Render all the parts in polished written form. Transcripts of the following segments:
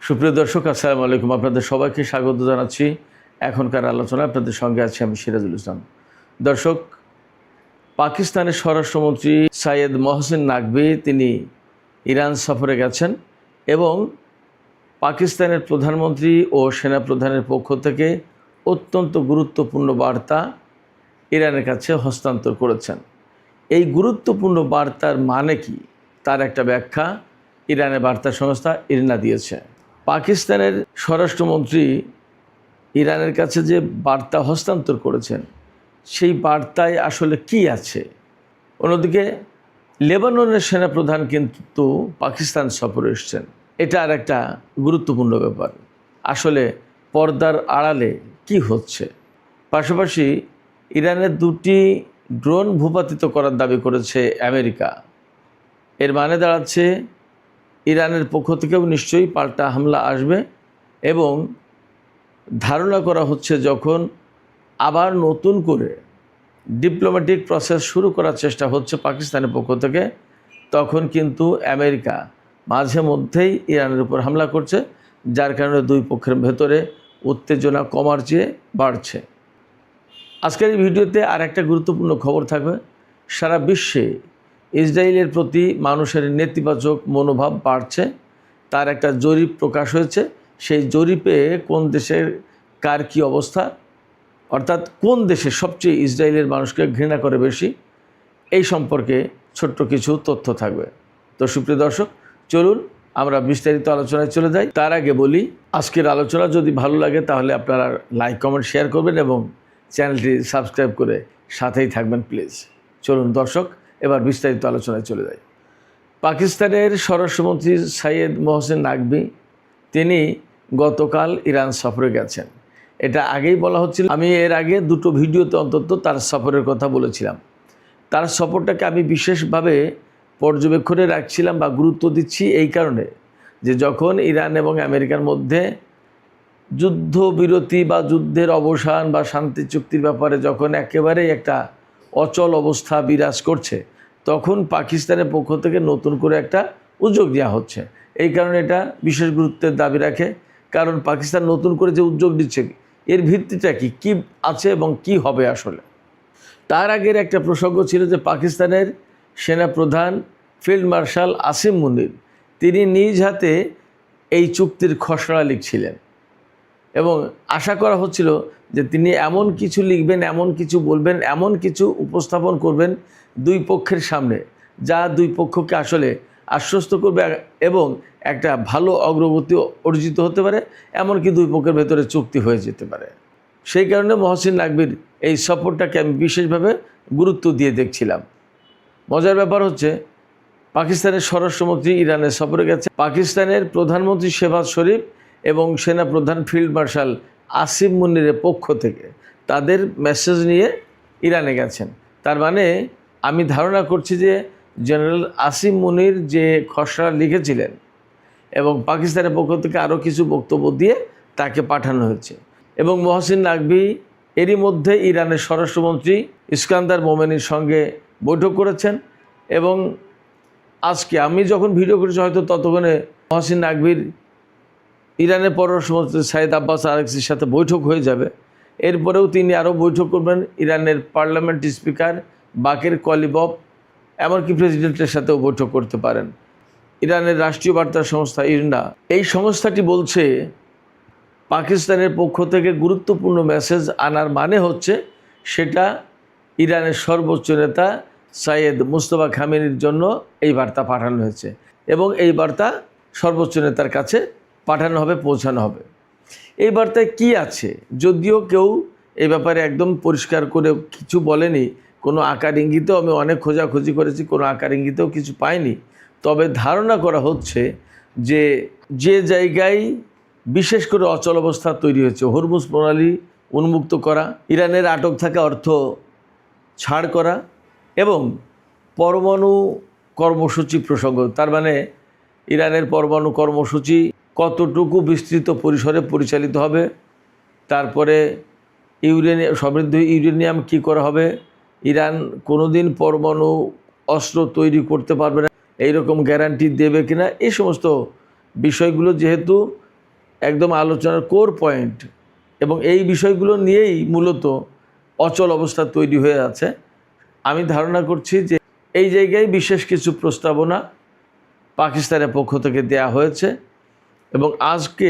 সুপ্রিয় দর্শক, আসসালামু আলাইকুম। আপনাদের সবাইকে স্বাগত জানাচ্ছি এখনকার আলোচনা। আপনাদের সঙ্গে আছি আমি সিরাজুল ইসলাম। দর্শক, পাকিস্তানের স্বরাষ্ট্রমন্ত্রী সাইয়েদ মহসিন নাকভি তিনি ইরান সফরে গেছেন এবং পাকিস্তানের প্রধানমন্ত্রী ও সেনাপ্রধানের পক্ষ থেকে অত্যন্ত গুরুত্বপূর্ণ বার্তা ইরানের কাছে হস্তান্তর করেছেন। এই গুরুত্বপূর্ণ বার্তার মানে কি, তার একটা ব্যাখ্যা ইরানের বার্তা সংস্থা ইরনা দিয়েছে। পাকিস্তানের স্বরাষ্ট্রমন্ত্রী ইরানের কাছে যে বার্তা হস্তান্তর করেছেন, সেই বার্তায় আসলে কি আছে? অন্যদিকে লেবাননের সেনাপ্রধান কিন্তু পাকিস্তান সফরে এসেছেন। এটা আর একটা গুরুত্বপূর্ণ ব্যাপার। আসলে পর্দার আড়ালে কি হচ্ছে? পাশাপাশি ইরানের দুটি ড্রোন ভূপাতিত করার দাবি করেছে আমেরিকা। এর মানে দাঁড়াচ্ছে ইরানের পক্ষ থেকেও নিশ্চয়ই পাল্টা হামলা আসবে এবং ধারণা করা হচ্ছে যখন আবার নতুন করে ডিপ্লোম্যাটিক প্রসেস শুরু করার চেষ্টা হচ্ছে পাকিস্তানের পক্ষ থেকে, তখন কিন্তু আমেরিকা মাঝে মধ্যেই ইরানের উপর হামলা করছে, যার কারণে দুই পক্ষের ভেতরে উত্তেজনা কমার চেয়ে বাড়ছে। আজকের এই ভিডিওতে আর একটা গুরুত্বপূর্ণ খবর থাকবে। সারা বিশ্বে ইসরায়েলের প্রতি মানুষের নেতিবাচক মনোভাব বাড়ছে, তার একটা জরিপ প্রকাশ হয়েছে। সেই জরিপে কোন দেশের কার কী অবস্থা, অর্থাৎ কোন দেশে সবচেয়ে ইসরায়েলের মানুষকে ঘৃণা করে বেশি, এই সম্পর্কে ছোট্ট কিছু তথ্য থাকবে। তো সুপ্রিয় দর্শক, চলুন আমরা বিস্তারিত আলোচনায় চলে যাই। তার আগে বলি, আজকের আলোচনা যদি ভালো লাগে তাহলে আপনারা লাইক, কমেন্ট, শেয়ার করবেন এবং চ্যানেলটি সাবস্ক্রাইব করে সাথেই থাকবেন প্লিজ। চলুন দর্শক, এবার বিস্তারিত আলোচনায় চলে যাই। পাকিস্তানের স্বরাষ্ট্রমন্ত্রী সাইয়েদ মহসিন নাকভি তিনি গতকাল ইরান সফরে গেছেন। এটা আগেই বলা হচ্ছিল। আমি এর আগে দুটো ভিডিওতে অন্তত তার সফরের কথা বলেছিলাম। তার সফরটাকে আমি বিশেষভাবে পর্যবেক্ষণে রাখছিলাম বা গুরুত্ব দিচ্ছি এই কারণে যে যখন ইরান এবং আমেরিকার মধ্যে যুদ্ধবিরতি বা যুদ্ধের অবসান বা শান্তি চুক্তির ব্যাপারে যখন একেবারেই একটা অচল অবস্থা বিরাজ করছে, তখন পাকিস্তানের পক্ষ থেকে নতুন করে একটা উদ্যোগ নেওয়া হচ্ছে। এই কারণে এটা বিশেষ গুরুত্বের দাবি রাখে, কারণ পাকিস্তান নতুন করে যে উদ্যোগ দিচ্ছে এর ভিত্তিটা কি আছে এবং কি হবে আসলে। তার আগের একটা প্রসঙ্গ ছিল যে পাকিস্তানের সেনাপ্রধান ফিল্ড মার্শাল আসিম মুনির তিনি নিজ হাতে এই চুক্তির খসড়া লিখছিলেন এবং আশা করা হচ্ছিল যে তিনি এমন কিছু লিখবেন, এমন কিছু বলবেন, এমন কিছু উপস্থাপন করবেন দুই পক্ষের সামনে, যা দুই পক্ষকে আসলে আশ্বস্ত করবে এবং একটা ভালো অগ্রগতি অর্জিত হতে পারে, এমনকি দুই পক্ষের ভেতরে চুক্তি হয়ে যেতে পারে। সেই কারণে মহসিন নাকভির এই সফরটাকে আমি বিশেষভাবে গুরুত্ব দিয়ে দেখছিলাম। মজার ব্যাপার হচ্ছে, পাকিস্তানের স্বরাষ্ট্রমন্ত্রী ইরানের সফরে গেছে। পাকিস্তানের প্রধানমন্ত্রী শেহবাজ শরীফ এবং সেনাপ্রধান ফিল্ড মার্শাল আসিম মুনিরের পক্ষ থেকে তাদের মেসেজ নিয়ে ইরানে গেছেন। তার মানে আমি ধারণা করছি যে জেনারেল আসিম মুনির যে খসড়া লিখেছিলেন এবং পাকিস্তানের পক্ষ থেকে আরও কিছু বক্তব্য দিয়ে তাকে পাঠানো হয়েছে। এবং মহসিন নাকভি এরই মধ্যে ইরানের স্বরাষ্ট্রমন্ত্রী ইস্কান্দার মোমেনির সঙ্গে বৈঠক করেছেন এবং আজকে আমি যখন ভিডিও করেছি হয়তো ততক্ষণে মহসিন নাকভির ইরানের পররাষ্ট্রমন্ত্রী সাইদ আব্বাস আরাগচির সাথে বৈঠক হয়ে যাবে। এরপরেও তিনি আরও বৈঠক করবেন ইরানের পার্লামেন্ট স্পিকার বাকের কলিবফ, এমনকি প্রেসিডেন্টের সাথেও বৈঠক করতে পারেন। ইরানের রাষ্ট্রীয় বার্তা সংস্থা ইরনা, এই সংস্থাটি বলছে পাকিস্তানের পক্ষ থেকে গুরুত্বপূর্ণ মেসেজ আনার মানে হচ্ছে সেটা ইরানের সর্বোচ্চ নেতা সাইয়েদ মুস্তফা খামেনির জন্য এই বার্তা পাঠানো হয়েছে এবং এই বার্তা সর্বোচ্চ নেতার কাছে পাঠানো হবে, পৌঁছানো হবে। এই বার্তায় কি আছে যদিও কেউ এই ব্যাপারে একদম পরিষ্কার করে কিছু বলেনি, কোনো আকার ইঙ্গিতেও আমি অনেক খোঁজাখুঁজি করেছি, কোনো আকার ইঙ্গিতেও কিছু পাইনি। তবে ধারণা করা হচ্ছে যে জায়গায় বিশেষ করে অচল অবস্থা তৈরি হয়েছে, হরমুজ প্রণালী উন্মুক্ত করা, ইরানের আটক থাকা অর্থ ছাড় করা এবং পরমাণু কর্মসূচি প্রসঙ্গ, তার মানে ইরানের পরমাণু কর্মসূচি কতটুকু বিস্তৃত পরিসরে পরিচালিত হবে, তারপরে সমৃদ্ধ ইউরেনিয়াম কী করা হবে, ইরান কোনোদিন পরমাণু অস্ত্র তৈরি করতে পারবে না এইরকম গ্যারান্টি দেবে কিনা, এই সমস্ত বিষয়গুলো যেহেতু একদম আলোচনার কোর পয়েন্ট, এবং এই বিষয়গুলো নিয়েই মূলত অচল অবস্থা তৈরি হয়ে আছে। আমি ধারণা করছি যে এই জায়গায় বিশেষ কিছু প্রস্তাবনা পাকিস্তানের পক্ষ থেকে দেয়া হয়েছে, এবং আজকে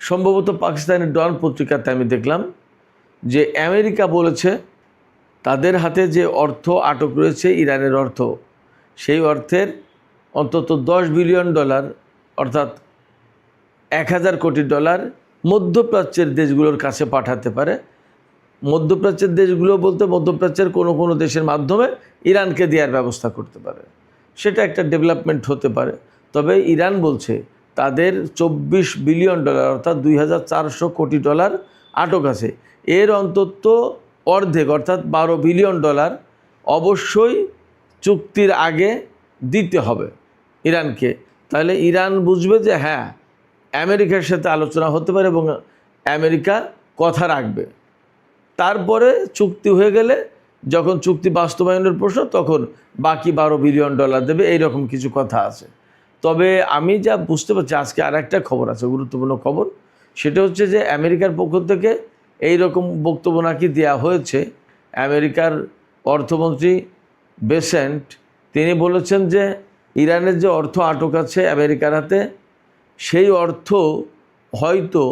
সম্ভবত পাকিস্তানের ডন পত্রিকাতে আমি দেখলাম যে আমেরিকা বলেছে তাদের হাতে যে অর্থ আটক রয়েছে ইরানের অর্থ, সেই অর্থের অন্তত $10 বিলিয়ন অর্থাৎ 1000 কোটি ডলার মধ্যপ্রাচ্যের দেশগুলোর কাছে পাঠাতে পারে। মধ্যপ্রাচ্যের দেশগুলো বলতে মধ্যপ্রাচ্যের কোনো কোনো দেশের মাধ্যমে ইরানকে দেওয়ার ব্যবস্থা করতে পারে, সেটা একটা ডেভেলপমেন্ট হতে পারে। তবে ইরান বলছে তাদের $24 বিলিয়ন অর্থাৎ 2400 কোটি ডলার আটক আছে। এর অন্তত অর্ধেক অর্থাৎ $12 বিলিয়ন অবশ্যই চুক্তির আগে দিতে হবে ইরানকে। তাহলে ইরান বুঝবে যে হ্যাঁ, আমেরিকার সাথে আলোচনা হতে পারে এবং আমেরিকা কথা রাখবে। তারপরে চুক্তি হয়ে গেলে যখন চুক্তি বাস্তবায়নের প্রশ্ন, তখন বাকি $12 বিলিয়ন দেবে, এইরকম কিছু কথা আছে। তবে আমি যা বুঝতে পারছি, আজকে আর একটা খবর আছে, গুরুত্বপূর্ণ খবর, সেটা হচ্ছে যে আমেরিকার পক্ষ থেকে এই রকম বক্তব্য নাকি দেওয়া হয়েছে। আমেরিকার অর্থমন্ত্রী বেসেন্ট তিনি বলেছেন যে ইরানের যে অর্থ আটক আছে আমেরিকার হাতে, সেই অর্থ হয়তো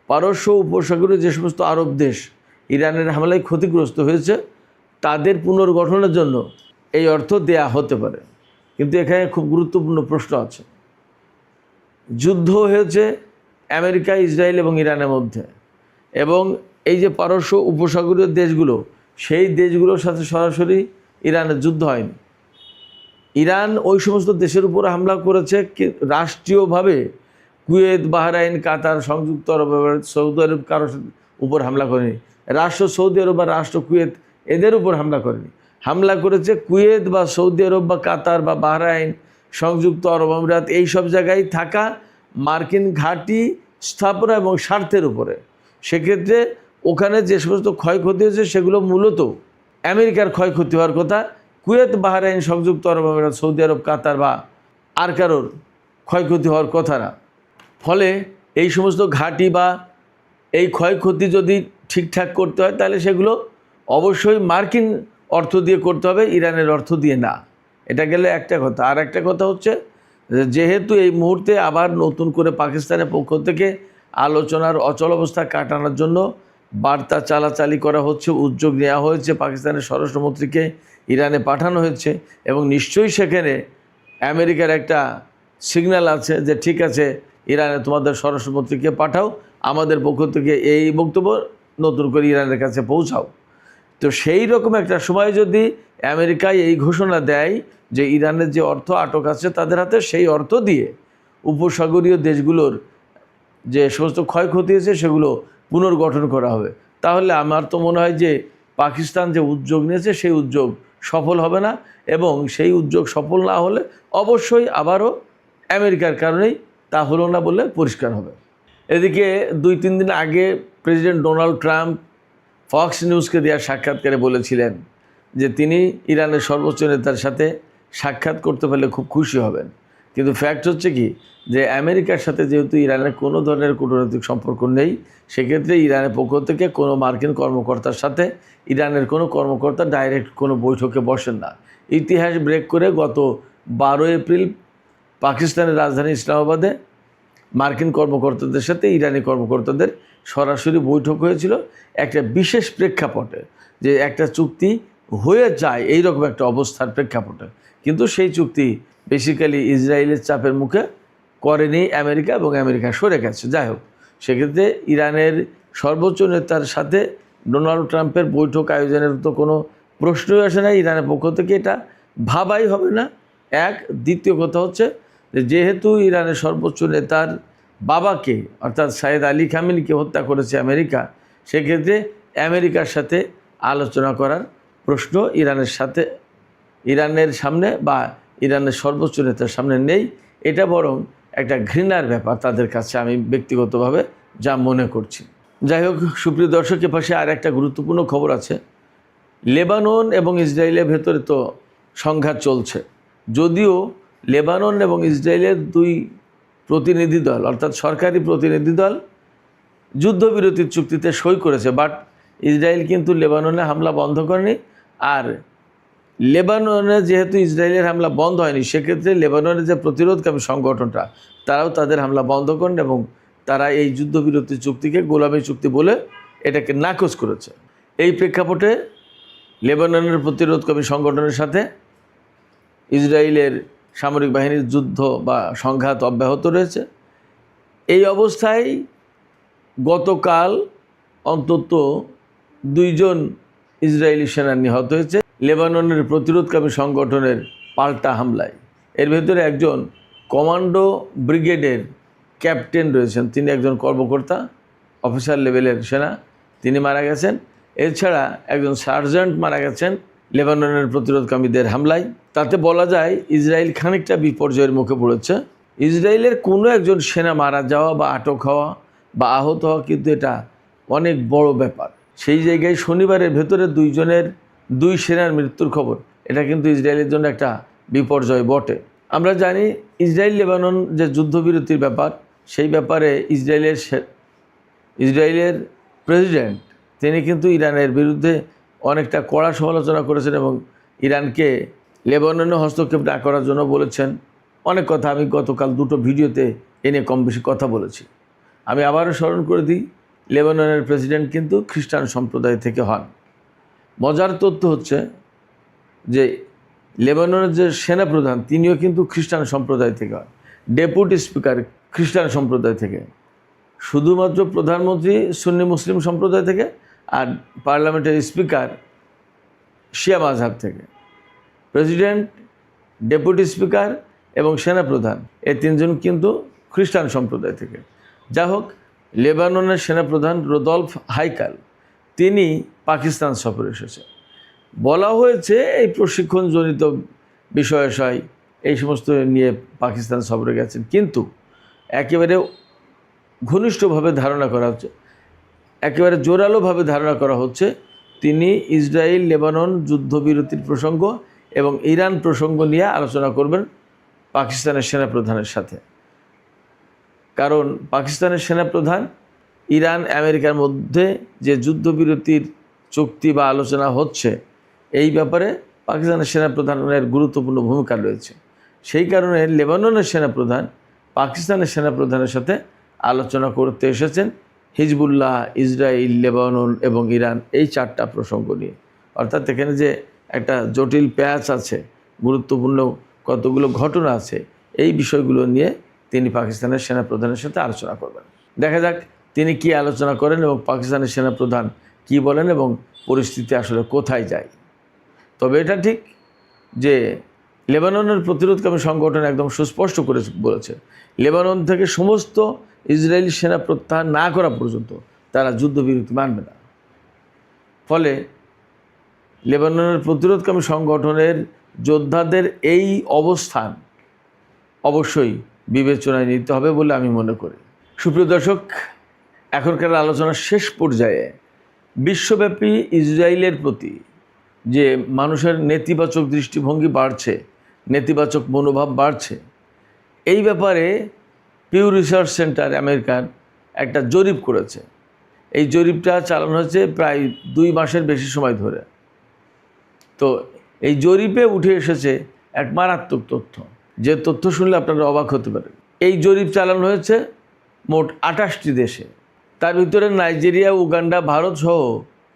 পারস্য উপসাগরে যে সমস্ত আরব দেশ ইরানের হামলায় ক্ষতিগ্রস্ত হয়েছে তাদের পুনর্গঠনের জন্য এই অর্থ দেয়া হতে পারে। কিন্তু এখানে খুব গুরুত্বপূর্ণ প্রশ্ন আছে। যুদ্ধ হয়েছে আমেরিকা, ইসরায়েল এবং ইরানের মধ্যে, এবং এই যে পারস্য উপসাগরীয় দেশগুলো, সেই দেশগুলোর সাথে সরাসরি ইরানের যুদ্ধ হয়নি। ইরান ওই সমস্ত দেশের উপর হামলা করেছে রাষ্ট্রীয়ভাবে। কুয়েত, বাহরাইন, কাতার, সংযুক্ত আরব আমিরাত, সৌদি আরব কারোর উপর হামলা করেনি। রাষ্ট্র সৌদি আরব বা রাষ্ট্র কুয়েত এদের উপর হামলা করেনি। হামলা করেছে কুয়েত বা সৌদি আরব বা কাতার বা বাহরাইন, সংযুক্ত আরব আমিরাত, এই সব জায়গায় থাকা মার্কিন ঘাঁটি স্থাপনা এবং স্বার্থের উপরে। সেক্ষেত্রে ওখানে যে সমস্ত ক্ষয়ক্ষতি হয়েছে সেগুলো মূলত আমেরিকার ক্ষয়ক্ষতি হওয়ার কথা, কুয়েত, বাহরাইন, সংযুক্ত আরব আমিরাত, সৌদি আরব, কাতার বা আর কারোর ক্ষয়ক্ষতি হওয়ার কথা না। ফলে এই সমস্ত ঘাঁটি বা এই ক্ষয়ক্ষতি যদি ঠিকঠাক করতে হয় তাহলে সেগুলো অবশ্যই মার্কিন অর্থ দিয়ে করতে হবে, ইরানের অর্থ দিয়ে না। এটা গেলে একটা কথা। আর একটা কথা হচ্ছে যেহেতু এই মুহূর্তে আবার নতুন করে পাকিস্তানের পক্ষ থেকে আলোচনার অচল অবস্থা কাটানোর জন্য বার্তা চালাচালি করা হচ্ছে, উদ্যোগ নেওয়া হয়েছে, পাকিস্তানের স্বরাষ্ট্রমন্ত্রীকে ইরানে পাঠানো হয়েছে, এবং নিশ্চয়ই সেখানে আমেরিকার একটা সিগন্যাল আছে যে ঠিক আছে, ইরানে তোমাদের স্বরাষ্ট্রমন্ত্রীকে পাঠাও, আমাদের পক্ষ থেকে এই বক্তব্য নতুন করে ইরানের কাছে পৌঁছাও। তো সেই রকম একটা সময় যদি আমেরিকায় এই ঘোষণা দেয় যে ইরানের যে অর্থ আটক আছে তাদের হাতে, সেই অর্থ দিয়ে উপসাগরীয় দেশগুলোর যে সমস্ত ক্ষয়ক্ষতি হয়েছে সেগুলো পুনর্গঠন করা হবে, তাহলে আমার তো মনে হয় যে পাকিস্তান যে উদ্যোগ নিয়েছে সেই উদ্যোগ সফল হবে না, এবং সেই উদ্যোগ সফল না হলে অবশ্যই আবারও আমেরিকার কারণেই তা হলো না বলে পরিষ্কার হবে। এদিকে 2-3 দিন আগে প্রেসিডেন্ট ডোনাল্ড ট্রাম্প ফক্স নিউজকে দেওয়া সাক্ষাৎকারে বলেছিলেন যে তিনি ইরানের সর্বোচ্চ নেতার সাথে সাক্ষাৎ করতে পারলে খুব খুশি হবেন। কিন্তু ফ্যাক্ট হচ্ছে কি যে আমেরিকার সাথে যেহেতু ইরানের কোনো ধরনের কূটনৈতিক সম্পর্ক নেই, সেক্ষেত্রে ইরানের পক্ষ থেকে কোনো মার্কিন কর্মকর্তার সাথে ইরানের কোনো কর্মকর্তা ডাইরেক্ট কোনো বৈঠকে বসেন না। ইতিহাস ব্রেক করে গত 12 এপ্রিল পাকিস্তানের রাজধানী ইসলামাবাদে মার্কিন কর্মকর্তাদের সাথে ইরানি কর্মকর্তাদের সরাসরি বৈঠক হয়েছিল একটা বিশেষ প্রেক্ষাপটে, যে একটা চুক্তি হয়ে যায় এইরকম একটা অবস্থার প্রেক্ষাপটে। কিন্তু সেই চুক্তি বেসিক্যালি ইসরায়েলের চাপের মুখে করেনি আমেরিকা, এবং আমেরিকা সরে গেছে। যাই হোক, সেক্ষেত্রে ইরানের সর্বোচ্চ নেতার সাথে ডোনাল্ড ট্রাম্পের বৈঠক আয়োজনের তো কোনো প্রশ্নই আসে না, ইরানের পক্ষ থেকে এটা ভাবাই হবে না। এক, দ্বিতীয় কথা হচ্ছে যেহেতু ইরানের সর্বোচ্চ নেতার বাবাকে অর্থাৎ সাইয়েদ আলী খামেনিকে হত্যা করেছে আমেরিকা, সেক্ষেত্রে আমেরিকার সাথে আলোচনা করার প্রশ্ন ইরানের সামনে বা ইরানের সর্বোচ্চ নেতার সামনে নেই। এটা বরং একটা ঘৃণার ব্যাপার তাদের কাছে, আমি ব্যক্তিগতভাবে যা মনে করছি। যাই হোক, সুপ্রিয় দর্শকের পাশে আর একটা গুরুত্বপূর্ণ খবর আছে। লেবানন এবং ইসরায়েলের ভেতরে তো সংঘাত চলছে, যদিও লেবানন এবং ইসরায়েলের দুই প্রতিনিধি দল অর্থাৎ সরকারি প্রতিনিধি দল যুদ্ধবিরতির চুক্তিতে সই করেছে, বাট ইসরায়েল কিন্তু লেবাননে হামলা বন্ধ করেনি। আর লেবাননে যেহেতু ইসরায়েলের হামলা বন্ধ হয়নি, সেক্ষেত্রে লেবাননের যে প্রতিরোধকামী সংগঠনটা তারাও তাদের হামলা বন্ধ করেন এবং তারা এই যুদ্ধবিরতি চুক্তিকে গোলামি চুক্তি বলে এটাকে নাকচ করেছে। এই প্রেক্ষাপটে লেবাননের প্রতিরোধকামী সংগঠনের সাথে ইসরায়েলের সামরিক বাহিনীর যুদ্ধ বা সংঘাত অব্যাহত রয়েছে। এই অবস্থায় গতকাল অন্তত 2 জন ইসরায়েলি সেনা নিহত হয়েছে লেবাননের প্রতিরোধকামী সংগঠনের পাল্টা হামলায়। এর ভেতরে একজন কমান্ডো ব্রিগেডের ক্যাপ্টেন রয়েছেন, তিনি একজন কর্মকর্তা অফিসার লেভেলের সেনা, তিনি মারা গেছেন। এছাড়া একজন সার্জেন্ট মারা গেছেন লেবাননের প্রতিরোধকামীদের হামলায়। তাতে বলা যায় ইসরায়েল খানিকটা বিপর্যয়ের মুখে পড়েছে। ইসরায়েলের কোনো একজন সেনা মারা যাওয়া বা আটক হওয়া বা আহত হওয়া কিন্তু এটা অনেক বড় ব্যাপার। সেই জায়গায় শনিবারের ভেতরে 2 সেনার মৃত্যুর খবর, এটা কিন্তু ইসরায়েলের জন্য একটা বিপর্যয় বটে। আমরা জানি ইসরায়েল লেবানন যে যুদ্ধবিরতির ব্যাপার, সেই ব্যাপারে ইসরায়েলের প্রেসিডেন্ট তিনি কিন্তু ইরানের বিরুদ্ধে অনেকটা কড়া সমালোচনা করেছেন এবং ইরানকে লেবাননে হস্তক্ষেপ না করার জন্য বলেছেন অনেক কথা। আমি গতকাল 2টো ভিডিওতে এনে কম বেশি কথা বলেছি। আমি আবারও স্মরণ করে দিই, লেবাননের প্রেসিডেন্ট কিন্তু খ্রিস্টান সম্প্রদায় থেকে হন। মজার তথ্য হচ্ছে যে লেবাননের যে সেনাপ্রধান তিনিও কিন্তু খ্রিস্টান সম্প্রদায় থেকে হন, ডেপুটি স্পিকার খ্রিস্টান সম্প্রদায় থেকে, শুধুমাত্র প্রধানমন্ত্রী সুন্নি মুসলিম সম্প্রদায় থেকে, আর পার্লামেন্টের স্পিকার শিয়া মাযহাব থেকে। প্রেসিডেন্ট, ডেপুটি স্পিকার এবং সেনাপ্রধান এই 3 জন কিন্তু খ্রিস্টান সম্প্রদায় থেকে। যা হোক, লেবাননের সেনাপ্রধান রোদলফ হাইকাল তিনি পাকিস্তান সফরে এসেছে। বলা হয়েছে এই প্রশিক্ষণজনিত বিষয় এই সমস্ত নিয়ে পাকিস্তান সফরে গেছেন, কিন্তু একেবারে ঘনিষ্ঠভাবে ধারণা করা হচ্ছে, একেবারে জোরালোভাবে ধারণা করা হচ্ছে তিনি ইসরায়েল লেবানন যুদ্ধবিরতির প্রসঙ্গ এবং ইরান প্রসঙ্গ নিয়ে আলোচনা করবেন পাকিস্তানের সেনাপ্রধানের সাথে। কারণ পাকিস্তানের সেনাপ্রধান ইরান আমেরিকার মধ্যে যে যুদ্ধবিরতির চুক্তি বা আলোচনা হচ্ছে এই ব্যাপারে পাকিস্তানের সেনাপ্রধানের গুরুত্বপূর্ণ ভূমিকা রয়েছে। সেই কারণে লেবাননের সেনাপ্রধান পাকিস্তানের সেনাপ্রধানের সাথে আলোচনা করতে এসেছেন হিজবুল্লাহ, ইসরায়েল, লেবানন এবং ইরান এই 4টা প্রসঙ্গ নিয়ে। অর্থাৎ এখানে যে একটা জটিল প্যাচ আছে, গুরুত্বপূর্ণ কতগুলো ঘটনা আছে, এই বিষয়গুলো নিয়ে তিনি পাকিস্তানের সেনাপ্রধানের সাথে আলোচনা করবেন। দেখা যাক তিনি কি আলোচনা করেন এবং পাকিস্তানের সেনাপ্রধান কি বলেন এবং পরিস্থিতি আসলে কোথায় যায়। তবে এটা ঠিক যে লেবাননের প্রতিরোধকামী সংগঠন একদম সুস্পষ্ট করে বলেছে, লেবানন থেকে সমস্ত ইসরায়েলি সেনা প্রত্যাহার না করা পর্যন্ত তারা যুদ্ধবিরতি মানবে না। ফলে লেবাননের প্রতিরোধকামী সংগঠনের যোদ্ধাদের এই অবস্থান অবশ্যই বিবেচনায় নিতে হবে বলে আমি মনে করি। সুপ্রিয় দর্শক, এখনকার আলোচনার শেষ পর্যায়ে বিশ্বব্যাপী ইসরায়েলের প্রতি যে মানুষের নেতিবাচক দৃষ্টিভঙ্গি বাড়ছে, নেতিবাচক মনোভাব বাড়ছে, এই ব্যাপারে পিউ রিসার্চ সেন্টার আমেরিকার একটা জরিপ করেছে। এই জরিপটা চালানো হয়েছে প্রায় 2 মাসের বেশি সময় ধরে। তো এই জরিপে উঠে এসেছে এক মারাত্মক তথ্য, যে তথ্য শুনলে আপনারা অবাক হতে পারেন। এই জরিপ চালানো হয়েছে মোট 28টি দেশে, তার ভিতরে নাইজেরিয়া, উগান্ডা, ভারত সহ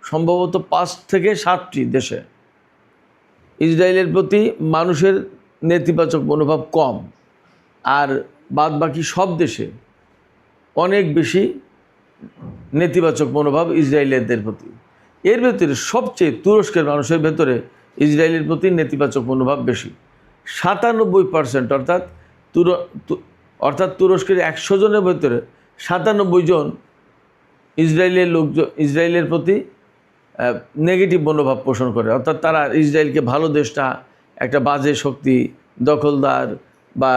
সম্ভবত 5 থেকে 7টি দেশে ইসরায়েলের প্রতি মানুষের নেতিবাচক মনোভাব কম, আর বাদ বাকি সব দেশে অনেক বেশি নেতিবাচক মনোভাব ইসরায়েলিদের প্রতি। এর ভেতরে সবচেয়ে তুরস্কের মানুষের ভেতরে ইসরায়েলের প্রতি নেতিবাচক মনোভাব বেশি, 97%। অর্থাৎ তুরস্কের 100 জনের ভেতরে 97 জন ইসরায়েলের প্রতি নেগেটিভ মনোভাব পোষণ করে। অর্থাৎ তারা ইসরায়েলকে ভালো দেশটা একটা বাজে শক্তি, দখলদার বা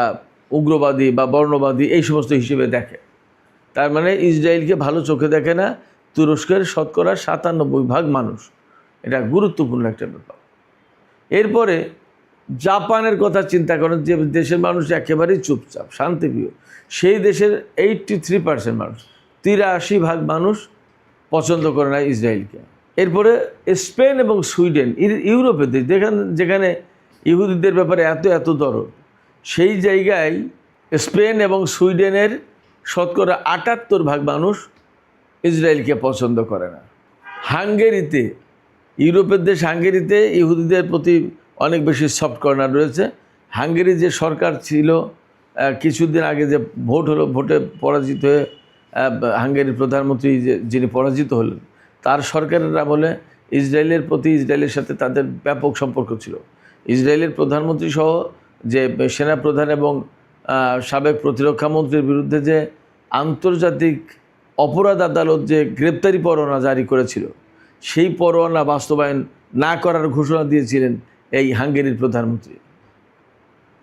উগ্রবাদী বা বর্ণবাদী এই সমস্ত হিসেবে দেখে। তার মানে ইসরায়েলকে ভালো চোখে দেখে না তুরস্কের শতকরা 97% মানুষ। এটা গুরুত্বপূর্ণ একটা ব্যাপার। এরপরে জাপানের কথা চিন্তা করেন, যে দেশের মানুষ একেবারেই চুপচাপ শান্তিপ্রিয়, সেই দেশের 83% মানুষ, 83% মানুষ পছন্দ করে না ইসরায়েলকে। এরপরে স্পেন এবং সুইডেন, ইউরোপের দেশ যেখানে ইহুদিদের ব্যাপারে এত দরদ, সেই জায়গায় স্পেন এবং সুইডেনের শতকরা 78% মানুষ ইসরায়েলকে পছন্দ করে না। হাঙ্গেরিতে, ইউরোপের দেশ হাঙ্গেরিতে ইহুদিদের প্রতি অনেক বেশি সফট কর্নার রয়েছে। হাঙ্গেরি যে সরকার ছিল, কিছুদিন আগে যে ভোট হলো, ভোটে পরাজিত হয়ে হাঙ্গেরির প্রধানমন্ত্রী যিনি পরাজিত হলেন, তার সরকারের আমলে ইসরায়েলের প্রতি, ইসরায়েলের সাথে তাদের ব্যাপক সম্পর্ক ছিল। ইসরায়েলের প্রধানমন্ত্রী সহ যে সেনাপ্রধান এবং সাবেক প্রতিরক্ষা মন্ত্রীর বিরুদ্ধে যে আন্তর্জাতিক অপরাধ আদালত যে গ্রেপ্তারি পরোয়ানা জারি করেছিল, সেই পরোয়ানা বাস্তবায়ন না করার ঘোষণা দিয়েছিলেন এই হাঙ্গেরির প্রধানমন্ত্রী,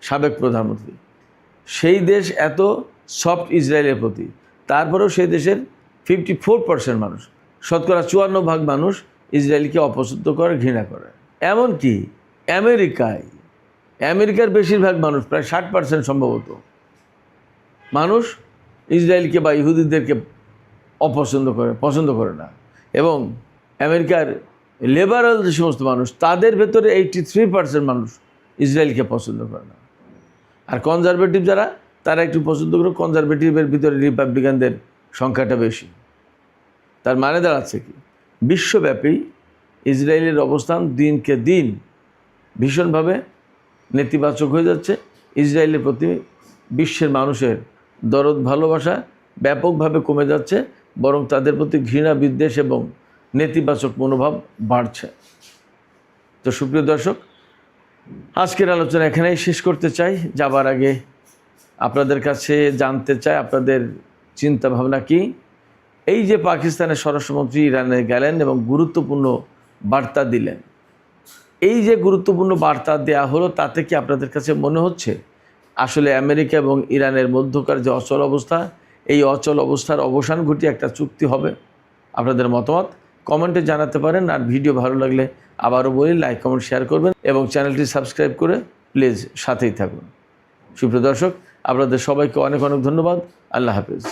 সাবেক প্রধানমন্ত্রী। সেই দেশ এত সফট ইসরায়েলের প্রতি, তারপরেও সেই দেশের 54% মানুষ, শতকরা 54% মানুষ ইসরায়েলকে অপছন্দ করে, ঘৃণা করে। এমনকি আমেরিকার বেশিরভাগ মানুষ, প্রায় 60% সম্ভবত মানুষ ইসরায়েলকে বা ইহুদিদেরকে পছন্দ করে না। এবং আমেরিকার লিবারাল যে সমস্ত মানুষ, তাদের ভেতরে 83% মানুষ ইসরায়েলকে পছন্দ করে না। আর কনজারভেটিভ যারা, তারা একটু পছন্দ করে, কনজারভেটিভের ভিতরে রিপাবলিকানদের সংখ্যাটা বেশি। তার মানে দাঁড়াচ্ছে কি, বিশ্বব্যাপী ইসরায়েলের অবস্থান দিনকে দিন ভীষণভাবে নেতিবাচক হয়ে যাচ্ছে। ইসরায়েলের প্রতি বিশ্বের মানুষের দরদ ভালোবাসা ব্যাপকভাবে কমে যাচ্ছে, বরং তাদের প্রতি ঘৃণা, বিদ্বেষ এবং নেতিবাচক মনোভাব বাড়ছে। তো সুপ্রিয় দর্শক, আজকের আলোচনা এখানেই শেষ করতে চাই। যাবার আগে আপনাদের কাছে জানতে চাই আপনাদের চিন্তা ভাবনা কি। এই যে পাকিস্তানের স্বরাষ্ট্রমন্ত্রী ইরানে গেলেন এবং গুরুত্বপূর্ণ বার্তা দিলেন, এই যে গুরুত্বপূর্ণ বার্তা দেয়া হলো, তাতে কি আপনাদের কাছে মনে হচ্ছে আসলে আমেরিকা এবং ইরানের মধ্যকার যে অচল অবস্থা, এই অচল অবস্থার অবসান ঘটিয়ে একটা চুক্তি হবে? আপনাদের মতামত কমেন্টে জানাতে পারেন। আর ভিডিও ভালো লাগলে আবারও বলি, লাইক, কমেন্ট, শেয়ার করবেন এবং চ্যানেলটি সাবস্ক্রাইব করে প্লিজ সাথেই থাকুন। সুপ্রিয় দর্শক, আপনাদের সবাইকে অনেক ধন্যবাদ। আল্লাহ হাফেজ।